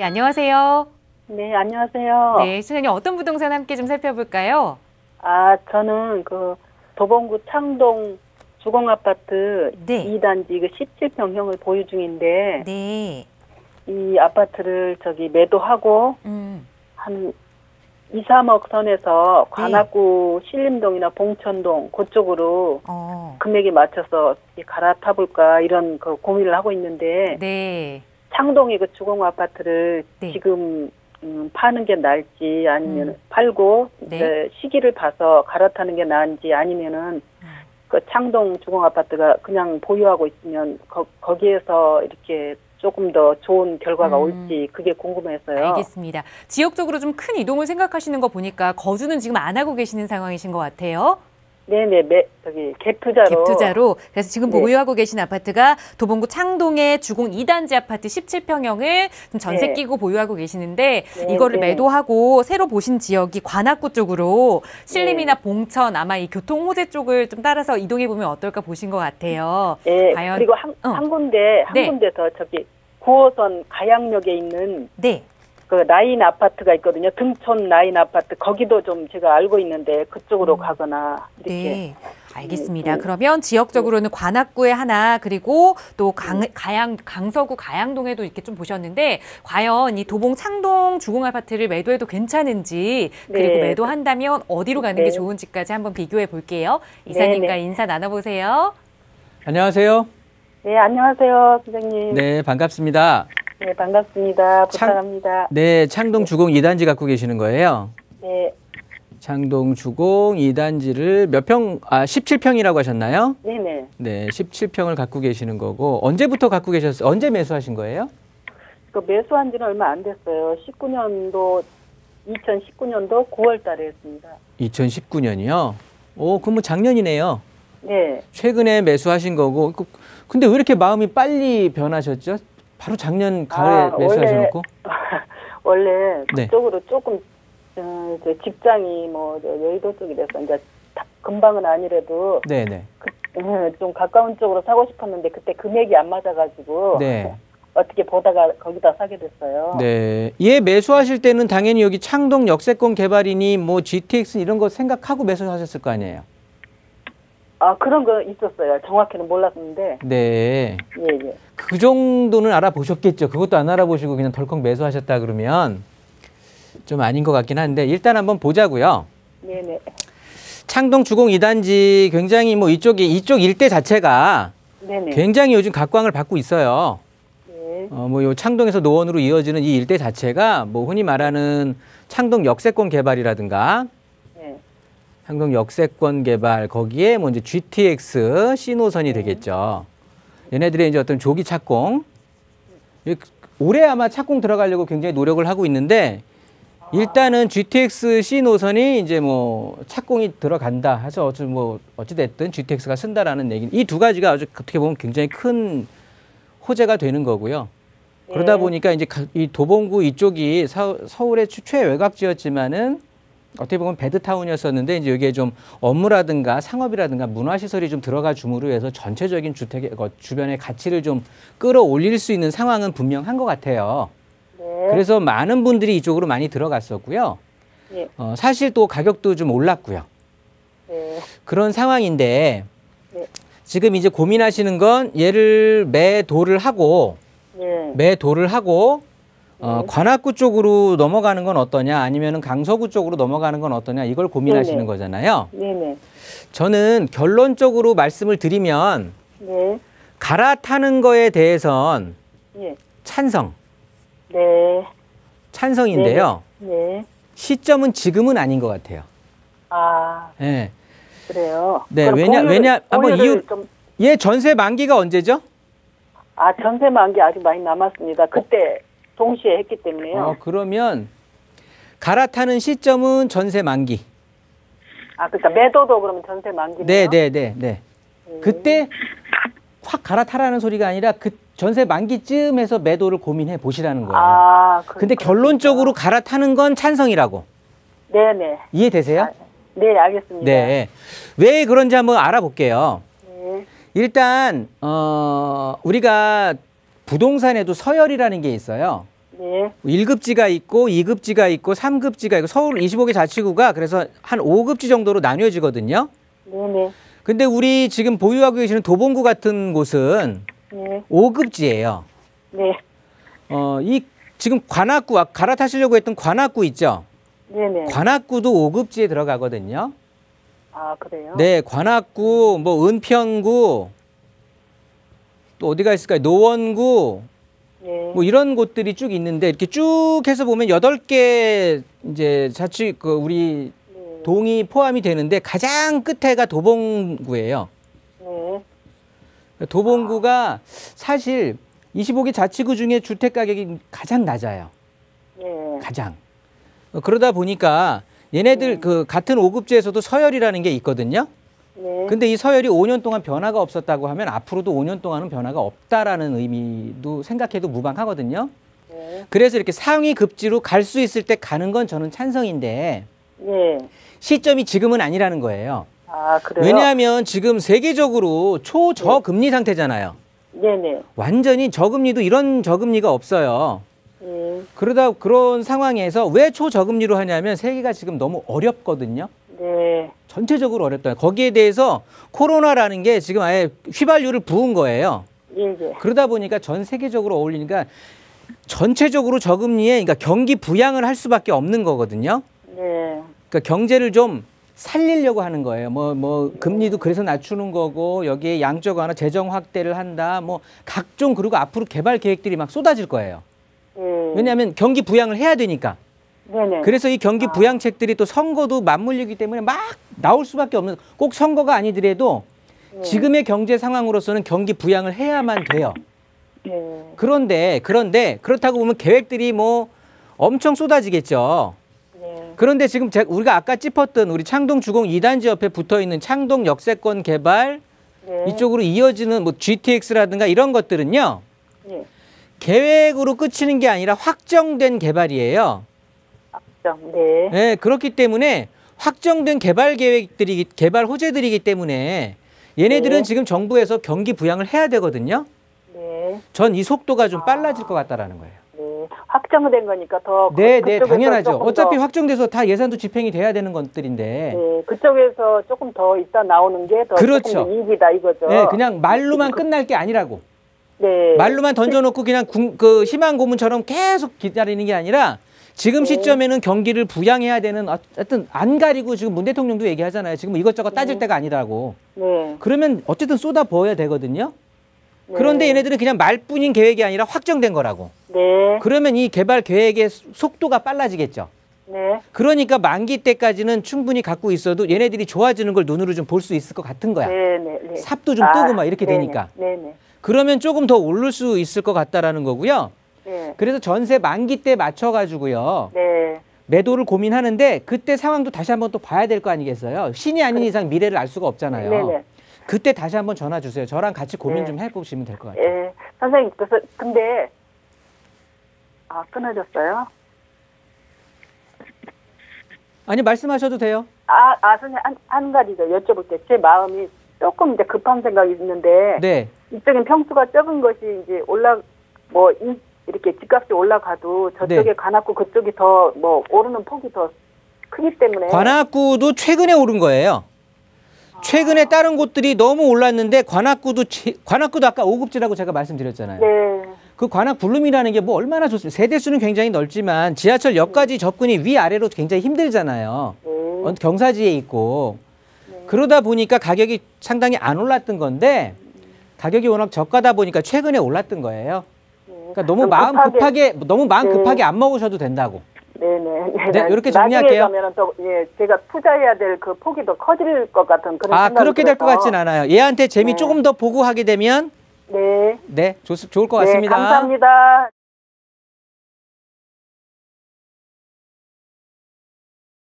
네, 안녕하세요. 네, 안녕하세요. 네, 시청자님 어떤 부동산 함께 좀 살펴볼까요? 저는 도봉구 창동 주공아파트 네. 2단지 17평형을 보유 중인데, 네. 이 아파트를 매도하고, 한 2, 3억 선에서 관악구 신림동이나 봉천동 그쪽으로 금액에 맞춰서 갈아타볼까 이런 고민을 하고 있는데, 네. 창동의 주공아파트를 지금 파는 게 나을지 아니면 팔고 시기를 봐서 갈아타는 게 나은지 아니면은 창동 주공아파트가 그냥 보유하고 있으면 거기에서 이렇게 조금 더 좋은 결과가 올지 그게 궁금해서요. 알겠습니다. 지역적으로 좀 큰 이동을 생각하시는 거 보니까 거주는 지금 안 하고 계시는 상황이신 것 같아요. 네네, 갭투자로. 갭투자로. 그래서 지금 보유하고 계신 아파트가 도봉구 창동의 주공 2단지 아파트 17평형을 좀 전세 끼고 보유하고 계시는데 이거를 매도하고 새로 보신 지역이 관악구 쪽으로 신림이나 봉천 아마 이 교통 호재 쪽을 좀 따라서 이동해 보면 어떨까 보신 것 같아요. 네. 과연, 그리고 한 군데 더 9호선 가양역에 있는 라인 아파트가 있거든요. 등촌 라인 아파트. 거기도 좀 제가 알고 있는데 그쪽으로 가거나 이렇게. 네, 알겠습니다. 그러면 지역적으로는 관악구에 하나 그리고 또 강서구 가양동에도 이렇게 좀 보셨는데 과연 이 도봉 창동 주공 아파트를 매도해도 괜찮은지 그리고 매도한다면 어디로 가는 게 좋은지까지 한번 비교해 볼게요. 이사님과 인사 나눠보세요. 안녕하세요. 네, 안녕하세요, 선생님. 네, 반갑습니다. 네, 반갑습니다. 부탁합니다. 네, 창동 주공 2단지 갖고 계시는 거예요? 네. 창동 주공 2단지를 몇 평, 17평이라고 하셨나요? 네네. 네, 17평을 갖고 계시는 거고, 언제부터 갖고 계셨어요? 언제 매수하신 거예요? 매수한 지는 얼마 안 됐어요. 2019년도 9월 달에 했습니다. 2019년이요? 그럼 작년이네요. 네. 최근에 매수하신 거고, 근데 왜 이렇게 마음이 빨리 변하셨죠? 바로 작년 가을에 매수하셔놓고? 원래 그쪽으로 조금 직장이 여의도 쪽이라서 이제 금방은 아니래도 좀 가까운 쪽으로 사고 싶었는데 그때 금액이 안 맞아가지고 어떻게 보다가 거기다 사게 됐어요. 네, 얘 매수하실 때는 당연히 여기 창동 역세권 개발이니 GTX 이런 거 생각하고 매수하셨을 거 아니에요? 그런 거 있었어요. 정확히는 몰랐는데. 네. 예. 그 정도는 알아보셨겠죠. 그것도 안 알아보시고 그냥 덜컥 매수하셨다 그러면 좀 아닌 것 같긴 한데 일단 한번 보자고요. 네네. 창동 주공 2단지 굉장히 이쪽 일대 자체가 굉장히 요즘 각광을 받고 있어요. 네. 요 창동에서 노원으로 이어지는 이 일대 자체가 흔히 말하는 창동 역세권 개발이라든가 창동 역세권 개발 거기에 이제 GTX C노선이 되겠죠. 얘네들의 이제 어떤 조기 착공. 올해 아마 착공 들어가려고 굉장히 노력을 하고 있는데 일단은 GTX C노선이 이제 착공이 들어간다 해서 어찌됐든 GTX가 쓴다라는 얘기는 이 두 가지가 아주 어떻게 보면 굉장히 큰 호재가 되는 거고요. 그러다 보니까 이제 이 도봉구 이쪽이 서울의 최외곽지였지만은 어떻게 보면 배드타운이었었는데 이제 여기에 좀 업무라든가 상업이라든가 문화시설이 좀 들어가 줌으로 해서 전체적인 주택의 주변의 가치를 좀 끌어올릴 수 있는 상황은 분명한 것 같아요. 그래서 많은 분들이 이쪽으로 많이 들어갔었고요. 사실 또 가격도 좀 올랐고요. 그런 상황인데 지금 이제 고민하시는 건 얘를 매도를 하고 관악구 쪽으로 넘어가는 건 어떠냐 아니면 강서구 쪽으로 넘어가는 건 어떠냐 이걸 고민하시는 거잖아요. 저는 결론적으로 말씀을 드리면 갈아타는 거에 대해선 찬성. 찬성인데요. 시점은 지금은 아닌 것 같아요. 네. 그래요. 네, 왜냐 한번 얘 전세 만기가 언제죠? 전세 만기 아직 많이 남았습니다. 그때 동시에 했기 때문에요. 그러면 갈아타는 시점은 전세 만기. 그러니까 매도도 그러면 전세 만기네요? 네. 그때 확 갈아타라는 소리가 아니라 그 전세 만기쯤에서 매도를 고민해 보시라는 거예요. 근데 결론적으로 갈아타는 건 찬성이라고. 네네. 이해되세요? 네, 알겠습니다. 네. 왜 그런지 한번 알아볼게요. 일단 우리가 부동산에도 서열이라는 게 있어요. 네. 1급지가 있고 2급지가 있고 3급지가 있고 서울 25개 자치구가 그래서 한 5급지 정도로 나뉘어지거든요. 네네. 근데 우리 지금 보유하고 계시는 도봉구 같은 곳은 네. 5급지예요. 네. 이 지금 관악구 갈아타시려고 했던 관악구 있죠? 네네. 관악구도 5급지에 들어가거든요. 아, 그래요? 네, 관악구, 뭐 은평구, 또 어디가 있을까요? 노원구, 네. 뭐 이런 곳들이 쭉 있는데 이렇게 쭉 해서 보면 8개 이제 우리 네. 동이 포함이 되는데 가장 끝에가 도봉구예요. 네. 도봉구가 사실 25개 자치구 중에 주택 가격이 가장 낮아요. 네. 가장. 그러다 보니까 얘네들 그 같은 5급지에서도 서열이라는 게 있거든요. 네. 근데 이 서열이 5년 동안 변화가 없었다고 하면 앞으로도 5년 동안은 변화가 없다라는 의미도 생각해도 무방하거든요. 네. 그래서 이렇게 상위 급지로 갈 수 있을 때 가는 건 저는 찬성인데 네. 시점이 지금은 아니라는 거예요. 아, 그래요? 왜냐하면 지금 세계적으로 초저금리 상태잖아요. 네네. 완전히 저금리도 이런 저금리가 없어요. 네. 그러다 그런 상황에서 왜 초저금리로 하냐면 세계가 지금 너무 어렵거든요. 네. 전체적으로 어렵다. 거기에 대해서 코로나라는 게 지금 아예 휘발유를 부은 거예요. 예, 예. 그러다 보니까 전 세계적으로 어울리니까 전체적으로 저금리에 그러니까 경기 부양을 할 수밖에 없는 거거든요. 네. 그러니까 경제를 좀 살리려고 하는 거예요. 뭐 금리도 그래서 낮추는 거고 여기에 양적 완화 재정 확대를 한다. 뭐 각종 그리고 앞으로 개발 계획들이 막 쏟아질 거예요. 왜냐하면 경기 부양을 해야 되니까. 네네. 그래서 이 경기 부양책들이 또 선거도 맞물리기 때문에 막 나올 수밖에 없는 꼭 선거가 아니더라도 지금의 경제 상황으로서는 경기 부양을 해야만 돼요. 네. 그런데 그렇다고 보면 계획들이 뭐 엄청 쏟아지겠죠. 네. 그런데 지금 우리가 아까 짚었던 우리 창동 주공 2단지 옆에 붙어 있는 창동 역세권 개발 네. 이쪽으로 이어지는 뭐 GTX라든가 이런 것들은요. 네. 계획으로 끝이는 게 아니라 확정된 개발이에요. 네. 네, 그렇기 때문에 확정된 개발 계획들이 개발 호재들이기 때문에 얘네들은 네. 지금 정부에서 경기 부양을 해야 되거든요. 네. 전 이 속도가 좀 빨라질 것 같다라는 거예요. 네. 확정된 거니까 더 네, 그쪽에서 당연하죠. 조금 어차피 더, 확정돼서 다 예산도 집행이 돼야 되는 것들인데. 네. 그쪽에서 조금 더 이따 나오는 게 더 그렇죠. 조금 더 이익이다 이거죠. 네, 그냥 말로만 끝날 게 아니라고. 네. 말로만 던져놓고 그냥 그 희망 고문처럼 계속 기다리는 게 아니라 지금 시점에는 경기를 부양해야 되는 어쨌든 안 가리고 지금 문 대통령도 얘기하잖아요. 지금 이것저것 따질 때가 아니라고. 네. 그러면 어쨌든 쏟아 부어야 되거든요. 네. 그런데 얘네들은 그냥 말뿐인 계획이 아니라 확정된 거라고. 네. 그러면 이 개발 계획의 속도가 빨라지겠죠. 네. 그러니까 만기 때까지는 충분히 갖고 있어도 얘네들이 좋아지는 걸 눈으로 좀 볼 수 있을 것 같은 거야. 네. 네. 네. 삽도 좀 뜨고 막 이렇게 네네. 되니까. 네네. 그러면 조금 더 오를 수 있을 것 같다라는 거고요. 네. 그래서 전세 만기 때 맞춰가지고요. 네. 매도를 고민하는데 그때 상황도 다시 한번 또 봐야 될 거 아니겠어요. 신이 아닌 이상 미래를 알 수가 없잖아요. 네네. 그때 다시 한번 전화 주세요. 저랑 같이 고민 네. 좀 해보시면 될 것 같아요. 예. 선생님, 그래서 근데 끊어졌어요? 아니 말씀하셔도 돼요. 선생님 한 가지 더 여쭤볼 게 제 마음이 조금 이제 급한 생각이 있는데 네. 이쪽엔 평수가 적은 것이 이제 이렇게 집값이 올라가도 저쪽에 네. 관악구 그쪽이 더 오르는 폭이 더 크기 때문에 관악구도 최근에 오른 거예요. 최근에 다른 곳들이 너무 올랐는데 관악구도 아까 5급지라고 제가 말씀드렸잖아요. 네. 그 관악 블룸이라는 게 뭐 얼마나 좋습니까? 세대수는 굉장히 넓지만 지하철역까지 접근이 위아래로 굉장히 힘들잖아요. 경사지에 있고. 그러다 보니까 가격이 상당히 안 올랐던 건데 가격이 워낙 저가다 보니까 최근에 올랐던 거예요. 그러니까 너무 마음 급하게 안 먹으셔도 된다고. 네네. 네, 이렇게 정리할게요. 나중에 가면은 제가 투자해야 될 그 폭이 더 커질 것 같은 그런 생각이 그렇게 될 것 들어서. 같진 않아요. 얘한테 재미 네. 조금 더 보고 하게 되면 네. 좋을 것 같습니다. 네, 감사합니다.